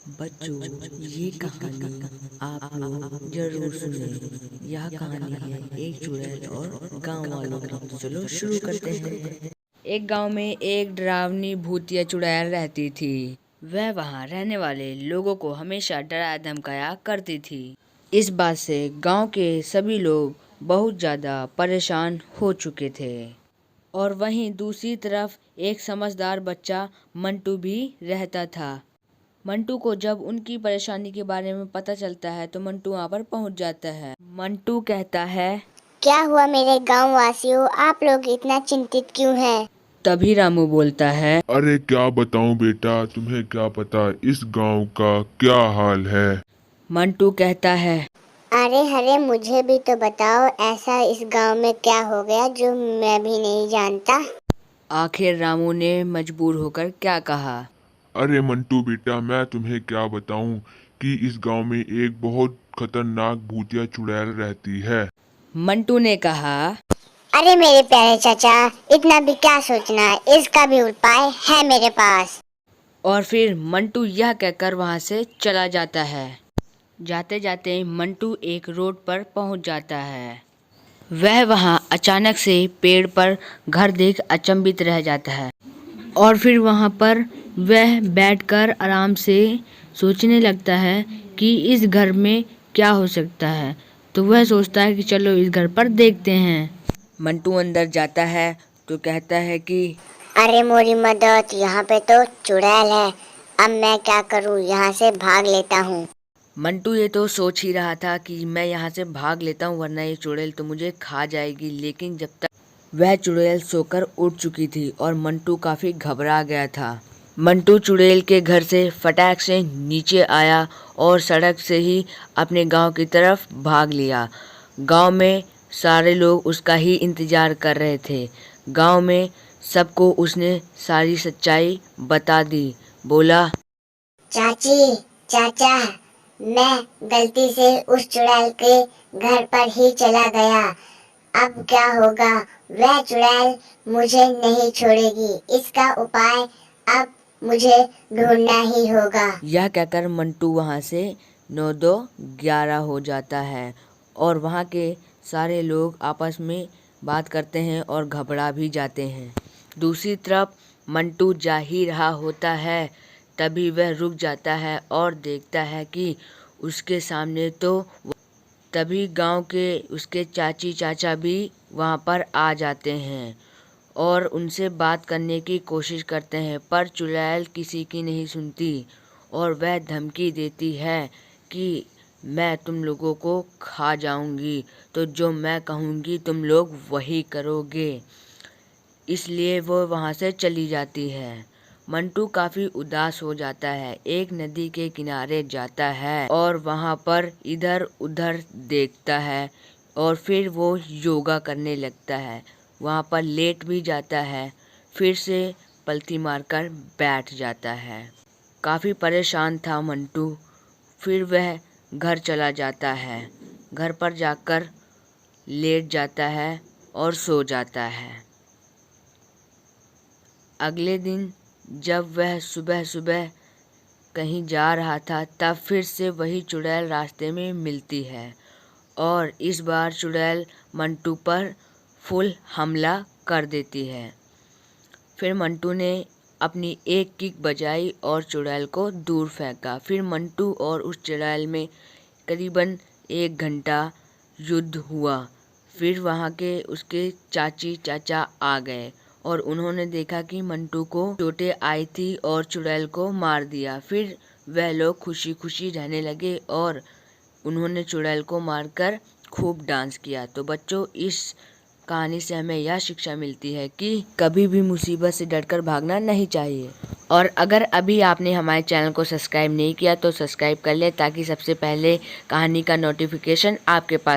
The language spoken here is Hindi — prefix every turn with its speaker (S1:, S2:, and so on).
S1: बच्चों, ये कहानी आप लोग जरूर सुने। यह कहानी है एक चुड़ैल और गांव वालों की। तो चलो शुरू करते हैं। एक गांव में एक डरावनी भूतिया चुड़ैल रहती थी। वह वहां रहने वाले लोगों को हमेशा डराया धमकाया करती थी। इस बात से गांव के सभी लोग बहुत ज्यादा परेशान हो चुके थे। और वहीं दूसरी तरफ एक समझदार बच्चा मंटू भी रहता था। मंटू को जब उनकी परेशानी के बारे में पता चलता है तो मंटू वहाँ पर पहुँच जाता है। मंटू कहता है,
S2: क्या हुआ मेरे गांव वासियों, आप लोग इतना चिंतित क्यों हैं?
S1: तभी रामू बोलता है,
S3: अरे क्या बताऊं बेटा, तुम्हें क्या पता इस गांव का क्या हाल है।
S1: मंटू कहता है,
S2: अरे मुझे भी तो बताओ, ऐसा इस गांव में क्या हो गया जो मैं भी नहीं जानता।
S1: आखिर रामू ने मजबूर होकर क्या कहा।
S3: अरे मंटू बेटा, मैं तुम्हें क्या बताऊं कि इस गांव में एक बहुत खतरनाक भूतिया चुड़ैल रहती है।
S1: मंटू ने कहा,
S2: अरे मेरे प्यारे चाचा, इतना भी क्या सोचना, इसका भी उपाय है मेरे पास।
S1: और फिर मंटू यह कहकर वहाँ से चला जाता है। जाते जाते मंटू एक रोड पर पहुँच जाता है। वह वहाँ अचानक से पेड़ पर घर देख अचंभित रह जाता है। और फिर वहाँ पर वह बैठकर आराम से सोचने लगता है कि इस घर में क्या हो सकता है। तो वह सोचता है कि चलो इस घर पर देखते हैं। मंटू अंदर जाता है तो कहता है कि
S2: अरे मोरी मदद, यहाँ पे तो चुड़ैल है। अब मैं क्या करूँ, यहाँ से भाग लेता हूँ।
S1: मंटू ये तो सोच ही रहा था कि मैं यहाँ से भाग लेता हूँ वरना ये चुड़ैल तो मुझे खा जाएगी। लेकिन जब तक वह चुड़ैल सोकर उठ चुकी थी और मंटू काफी घबरा गया था। मंटू चुड़ैल के घर से फटाक से नीचे आया और सड़क से ही अपने गांव की तरफ भाग लिया। गांव में सारे लोग उसका ही इंतजार कर रहे थे। गांव में सबको उसने सारी सच्चाई बता दी। बोला,
S2: चाची, चाचा, मैं गलती से उस चुड़ैल के घर पर ही चला गया। अब क्या होगा, वह चुड़ैल मुझे नहीं छोड़ेगी। इसका उपाय अब मुझे ढूंढना ही होगा।
S1: यह कहकर मंटू वहाँ से 9-2-11 हो जाता है और वहाँ के सारे लोग आपस में बात करते हैं और घबरा भी जाते हैं। दूसरी तरफ मंटू जा ही रहा होता है, तभी वह रुक जाता है और देखता है कि उसके सामने तभी गांव के उसके चाची चाचा भी वहाँ पर आ जाते हैं और उनसे बात करने की कोशिश करते हैं। पर चुड़ैल किसी की नहीं सुनती और वह धमकी देती है कि मैं तुम लोगों को खा जाऊंगी, तो जो मैं कहूँगी तुम लोग वही करोगे। इसलिए वो वहाँ से चली जाती है। मंटू काफ़ी उदास हो जाता है। एक नदी के किनारे जाता है और वहाँ पर इधर उधर देखता है और फिर वो योगा करने लगता है। वहाँ पर लेट भी जाता है, फिर से पलथी मारकर बैठ जाता है। काफ़ी परेशान था मंटू। फिर वह घर चला जाता है। घर पर जाकर लेट जाता है और सो जाता है। अगले दिन जब वह सुबह सुबह कहीं जा रहा था तब फिर से वही चुड़ैल रास्ते में मिलती है और इस बार चुड़ैल मंटू पर फुल हमला कर देती है। फिर मंटू ने अपनी एक किक बजाई और चुड़ैल को दूर फेंका। फिर मंटू और उस चुड़ैल में करीबन 1 घंटा युद्ध हुआ। फिर वहाँ के उसके चाची चाचा आ गए और उन्होंने देखा कि मंटू को चोटें आई थी और चुड़ैल को मार दिया। फिर वह लोग खुशी खुशी रहने लगे और उन्होंने चुड़ैल को मारकर खूब डांस किया। तो बच्चों, इस कहानी से हमें यह शिक्षा मिलती है कि कभी भी मुसीबत से डरकर भागना नहीं चाहिए। और अगर अभी आपने हमारे चैनल को सब्सक्राइब नहीं किया तो सब्सक्राइब कर ले ताकि सबसे पहले कहानी का नोटिफिकेशन आपके पास